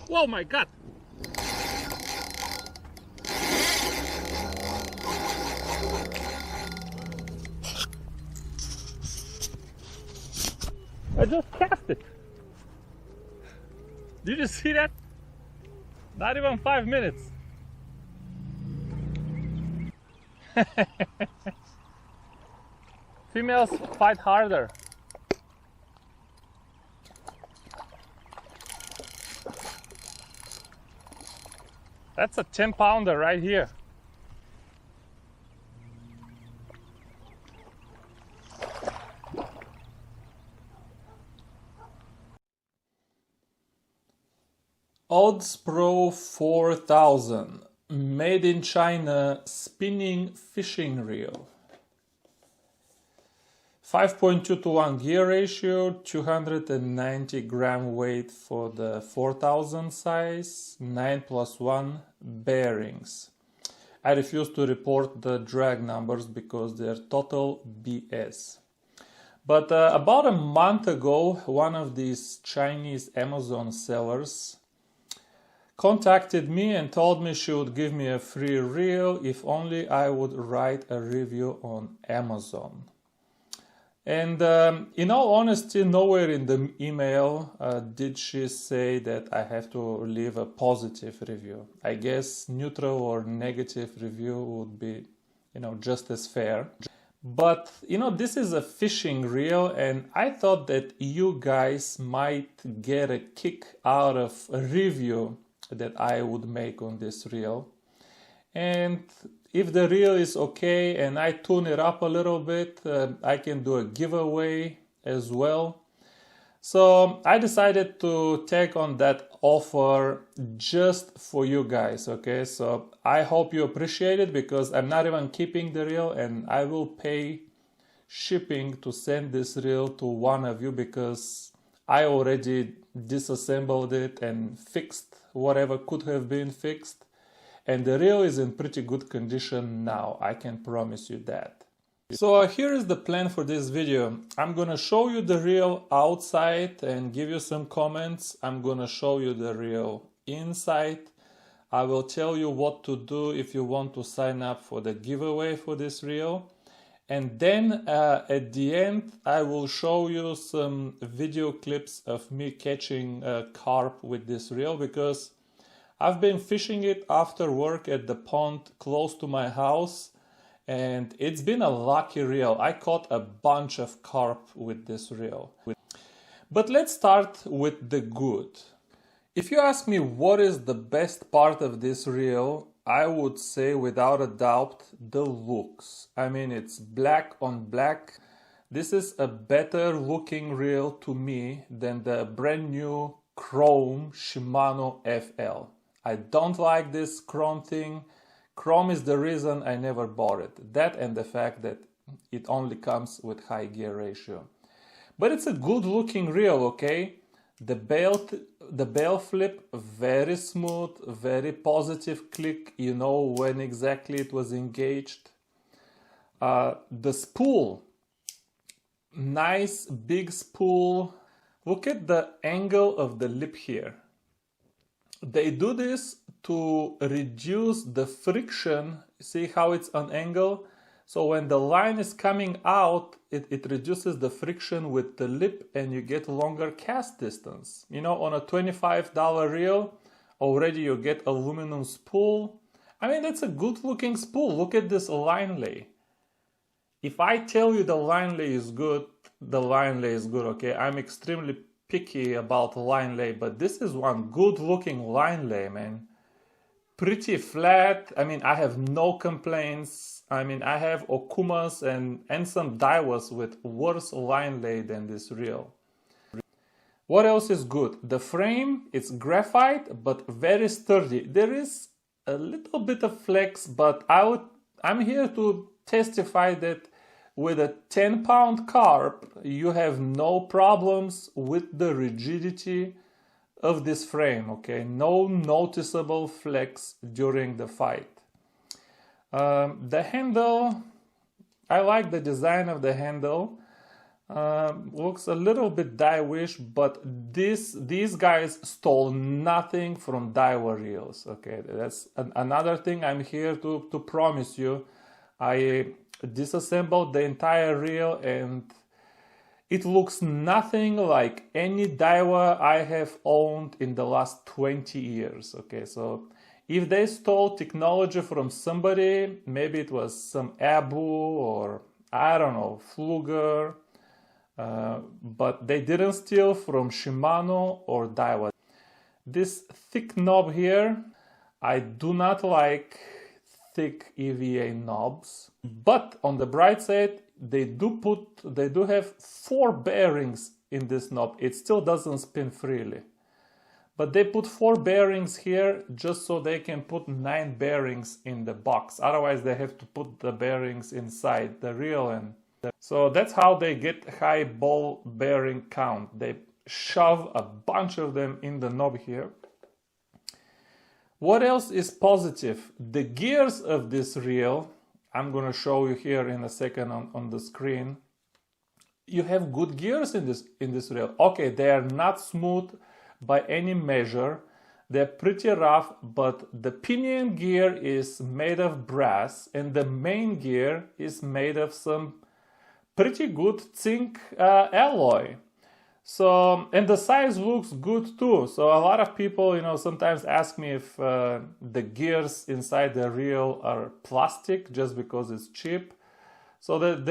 Oh my god! I just cast it. Did you see that? Not even 5 minutes. Females fight harder. That's a 10-pounder right here. Odds Pro 4000, made in China spinning fishing reel. 5.2 to 1 gear ratio, 290 gram weight for the 4000 size, 9+1 bearings. I refuse to report the drag numbers because they're total BS. But about a month ago, one of these Chinese Amazon sellers contacted me and told me she would give me a free reel if only I would write a review on Amazon. And in all honesty, nowhere in the email did she say that I have to leave a positive review. I guess neutral or negative review would be, just as fair. But, this is a fishing reel, and I thought that you guys might get a kick out of a review that I would make on this reel. And if the reel is okay and I tune it up a little bit, I can do a giveaway as well. So I decided to take on that offer just for you guys, okay? So I hope you appreciate it because I'm not even keeping the reel and I will pay shipping to send this reel to one of you because I already disassembled it and fixed whatever could have been fixed. And the reel is in pretty good condition now, I can promise you that. So here is the plan for this video. I'm gonna show you the reel outside and give you some comments. I'm gonna show you the reel inside. I will tell you what to do if you want to sign up for the giveaway for this reel. And then at the end, I will show you some video clips of me catching carp with this reel because I've been fishing it after work at the pond close to my house and it's been a lucky reel. I caught a bunch of carp with this reel. But let's start with the good. If you ask me what is the best part of this reel, I would say without a doubt the looks. I mean, it's black on black. This is a better looking reel to me than the brand new chrome Shimano FL. I don't like this chrome thing. Chrome is the reason I never bought it. That and the fact that it only comes with high gear ratio. But it's a good looking reel, okay? The bail flip, very smooth, very positive click. You know when exactly it was engaged. The spool, nice big spool. Look at the angle of the lip here. They do this to reduce the friction. See how it's on angle? So when the line is coming out, it reduces the friction with the lip and you get longer cast distance. On a $25 reel, already you get aluminum spool. I mean, that's a good looking spool. Look at this line lay. If I tell you the line lay is good, the line lay is good, okay? I'm extremely picky about line lay, but this is one good looking line lay, man. Pretty flat. I mean, I have no complaints. I mean, I have Okumas and some daiwas with worse line lay than this reel. What else is good? The frame, it's graphite but very sturdy. There is a little bit of flex, but I'm here to testify that with a 10-pound carp, you have no problems with the rigidity of this frame, okay? No noticeable flex during the fight. The handle, I like the design of the handle. Looks a little bit Daiwish, but these guys stole nothing from Daiwa reels. Okay, that's another thing I'm here to promise you. I disassembled the entire reel and it looks nothing like any Daiwa I have owned in the last 20 years. Okay, so if they stole technology from somebody, maybe it was some Abu or I don't know, Fluger. But they didn't steal from Shimano or Daiwa. This thick knob here, I do not like thick EVA knobs. But on the bright side, they do have 4 bearings in this knob. It still doesn't spin freely. But they put 4 bearings here just so they can put 9 bearings in the box. Otherwise, they have to put the bearings inside the reel and so that's how they get high ball bearing count. They shove a bunch of them in the knob here. What else is positive? The gears of this reel, I'm gonna show you here in a second on the screen. You have good gears in this reel. Okay, they are not smooth by any measure. They're pretty rough, but the pinion gear is made of brass and the main gear is made of some pretty good zinc alloy. So, and the size looks good too. So a lot of people, sometimes ask me if the gears inside the reel are plastic just because it's cheap. So that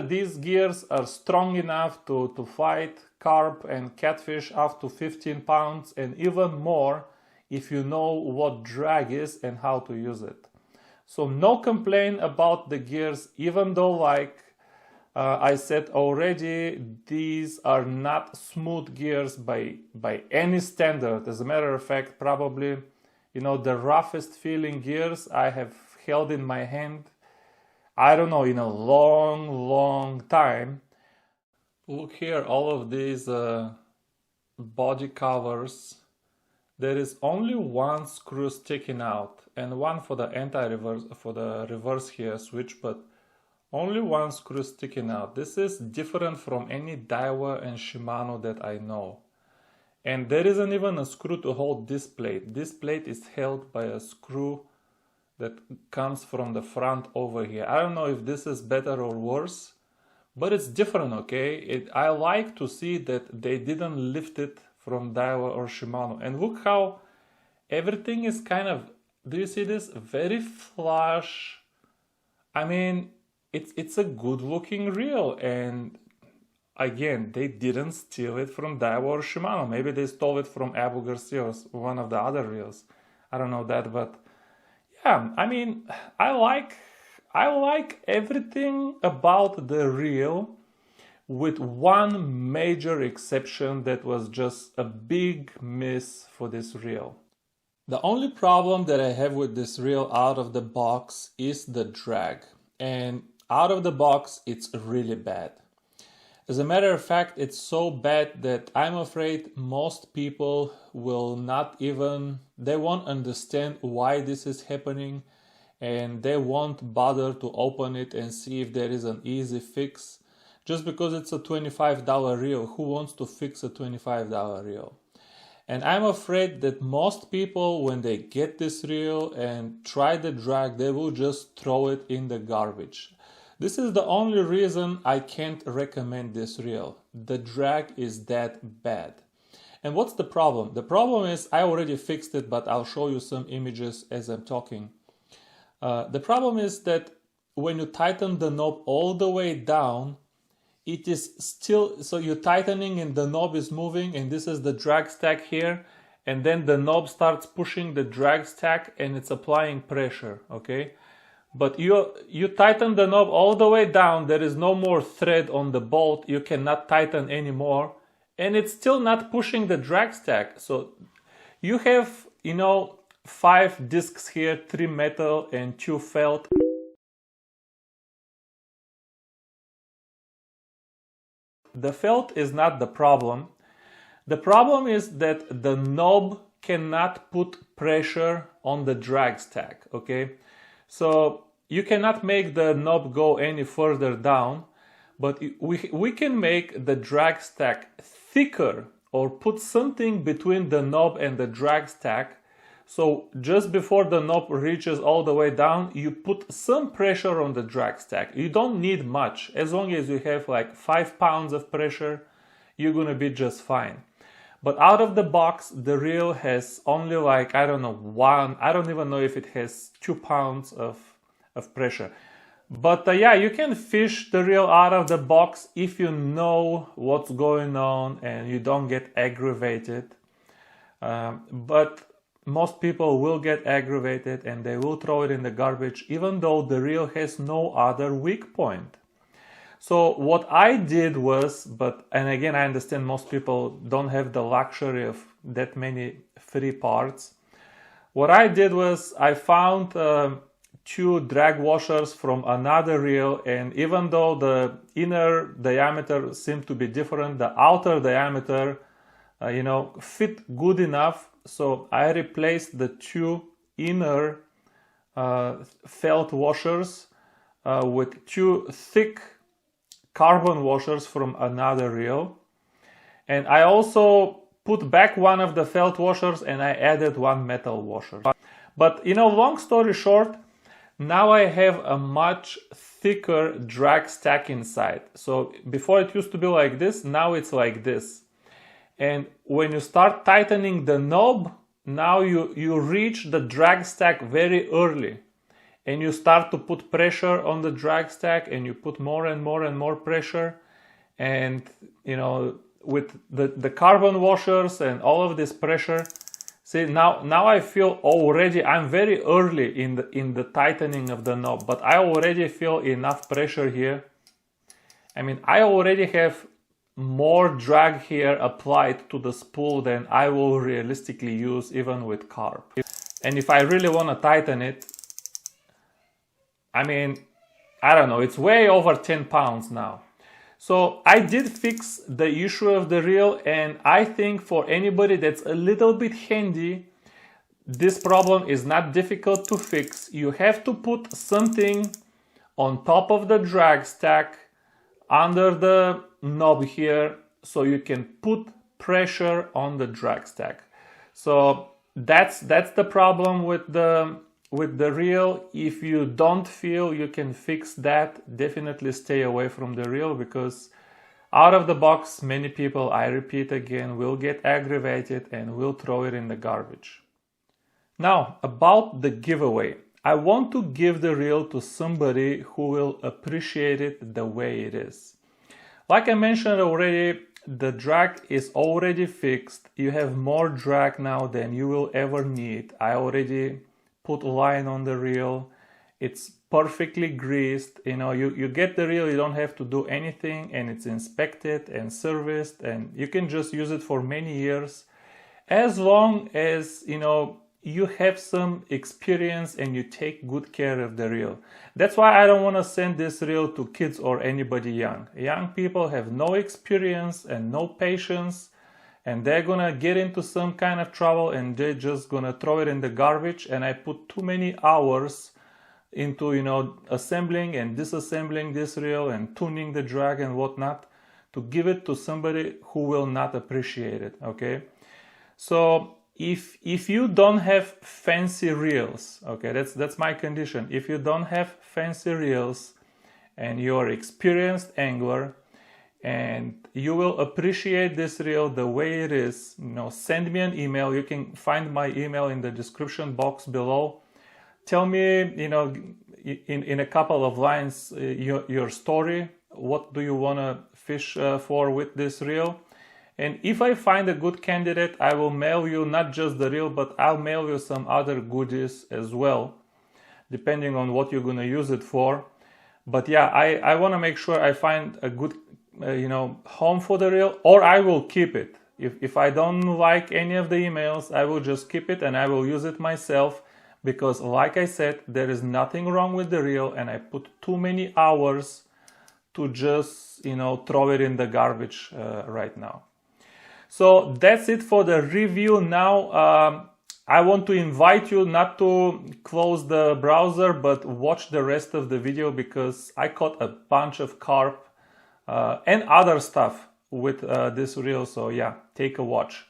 these gears are strong enough to fight carp and catfish up to 15 pounds and even more if you know what drag is and how to use it. So no complaint about the gears, even though like I said already, these are not smooth gears by any standard. As a matter of fact, probably, the roughest feeling gears I have held in my hand, I don't know, in a long time. Look here, all of these body covers. There is only one screw sticking out and one for the anti-reverse, for the reverse here switch, but only one screw sticking out. This is different from any Daiwa and Shimano that I know. And there isn't even a screw to hold this plate. This plate is held by a screw that comes from the front over here. I don't know if this is better or worse, but it's different, okay? I like to see that they didn't lift it from Daiwa or Shimano. And look how everything is kind of, do you see this? Very flush. I mean, it's a good looking reel, and again, they didn't steal it from Daiwa or Shimano. Maybe they stole it from Abu Garcia or one of the other reels. I don't know that, but yeah, I mean, I like everything about the reel, with one major exception that was just a big miss for this reel. The only problem that I have with this reel out of the box is the drag, and out of the box it's really bad. As a matter of fact, it's so bad that I'm afraid most people will not even, they won't understand why this is happening, and they won't bother to open it and see if there is an easy fix. Just because it's a $25 reel, who wants to fix a $25 reel? And I'm afraid that most people, when they get this reel and try the drag, they will just throw it in the garbage. This is the only reason I can't recommend this reel. The drag is that bad. And what's the problem? The problem is, I already fixed it, but I'll show you some images as I'm talking. The problem is that when you tighten the knob all the way down, it is still, so you're tightening and the knob is moving, and this is the drag stack here, and then the knob starts pushing the drag stack and it's applying pressure, okay? But you tighten the knob all the way down, there is no more thread on the bolt, you cannot tighten anymore, and it's still not pushing the drag stack. So you have, 5 discs here, 3 metal and 2 felt. The felt is not the problem. The problem is that the knob cannot put pressure on the drag stack, okay? So you cannot make the knob go any further down, but we can make the drag stack thicker or put something between the knob and the drag stack. So just before the knob reaches all the way down, you put some pressure on the drag stack. You don't need much. As long as you have like 5 pounds of pressure, you're gonna be just fine. But out of the box, the reel has only like, I don't even know if it has 2 pounds of pressure. But yeah, you can fish the reel out of the box if you know what's going on and you don't get aggravated. But most people will get aggravated and they will throw it in the garbage even though the reel has no other weak point. So what I did was, and again, I understand most people don't have the luxury of that many free parts. What I did was I found 2 drag washers from another reel, and even though the inner diameter seemed to be different, the outer diameter, fit good enough. So I replaced the 2 inner felt washers with 2 thick carbon washers from another reel. And I also put back one of the felt washers and I added 1 metal washer. But long story short, now I have a much thicker drag stack inside. So before it used to be like this, now it's like this. And when you start tightening the knob, now you reach the drag stack very early. And you start to put pressure on the drag stack and you put more and more and more pressure. And, with the carbon washers and all of this pressure, see, now I feel already, I'm very early in the tightening of the knob, but I already feel enough pressure here. I mean, I already have more drag here applied to the spool than I will realistically use even with carb. And if I really want to tighten it, I mean, I don't know, it's way over 10 pounds now. So I did fix the issue of the reel, and I think for anybody that's a little bit handy, this problem is not difficult to fix. You have to put something on top of the drag stack under the knob here so you can put pressure on the drag stack. So that's the problem with the reel. If you don't feel you can fix that, definitely stay away from the reel, because out of the box, many people, I repeat again, will get aggravated and will throw it in the garbage. Now, about the giveaway. I want to give the reel to somebody who will appreciate it the way it is. Like I mentioned already, the drag is already fixed. You have more drag now than you will ever need. I already put line on the reel. It's perfectly greased. You get the reel, you don't have to do anything, and it's inspected and serviced, and you can just use it for many years, as long as you have some experience and you take good care of the reel. That's why I don't want to send this reel to kids or anybody young. Young people have no experience and no patience, and they're gonna get into some kind of trouble and they're just gonna throw it in the garbage. And I put too many hours into assembling and disassembling this reel and tuning the drag and whatnot to give it to somebody who will not appreciate it. Okay, so if you don't have fancy reels, okay, that's my condition. If you don't have fancy reels and you're an experienced angler and you will appreciate this reel the way it is, send me an email. You can find my email in the description box below. Tell me, in a couple of lines, your story. What do you want to fish for with this reel? And if I find a good candidate, I will mail you not just the reel, but I'll mail you some other goodies as well, depending on what you're going to use it for. But yeah, I want to make sure I find a good home for the reel, or I will keep it. If I don't like any of the emails, I will just keep it and I will use it myself, because like I said, there is nothing wrong with the reel, and I put too many hours to just throw it in the garbage right now. So that's it for the review. Now I want to invite you not to close the browser, but watch the rest of the video, because I caught a bunch of carp and other stuff with this reel. So yeah, take a watch.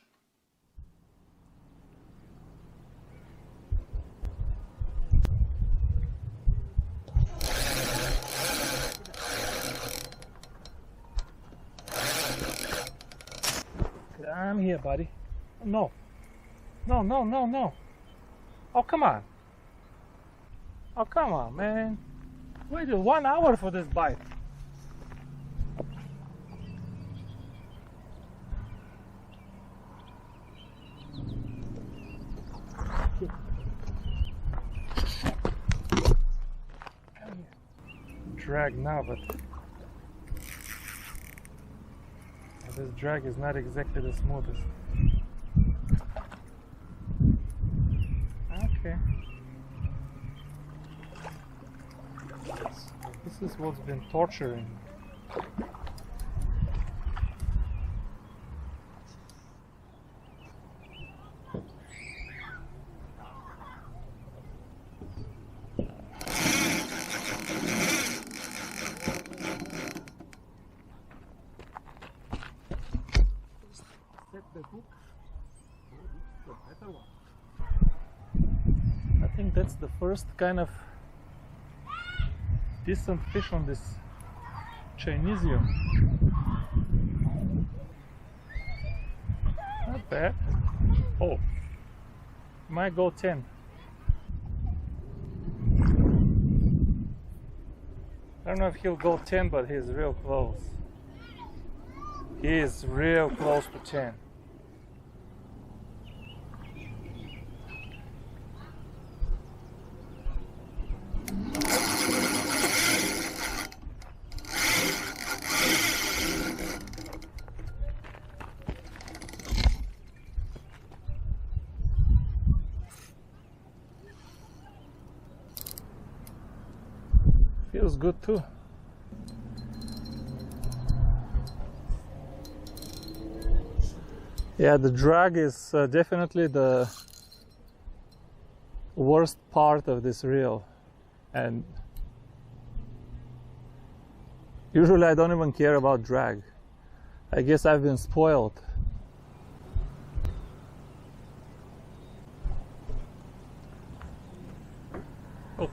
I'm here, buddy. No. No, no, no, no. Oh, come on. Oh, come on, man. Waited 1 hour for this bite. Drag now, but this drag is not exactly the smoothest. Okay. This is what's been torturing. I think that's the first kind of decent fish on this Chinesium. Not bad. Oh, might go 10. I don't know if he'll go 10, but he's real close. He is real close to 10. Feels good too. Yeah, the drag is definitely the worst part of this reel, and usually I don't even care about drag. I guess I've been spoiled. Oh.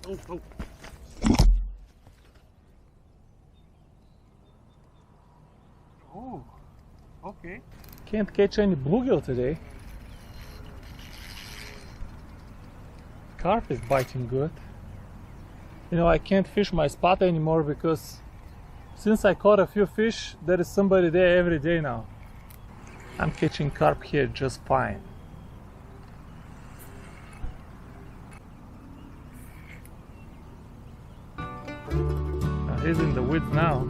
Oh. Oh, okay. Can't catch any bluegill today. Carp is biting good. You know, I can't fish my spot anymore because since I caught a few fish, there is somebody there every day now. I'm catching carp here just fine. He's in the woods now.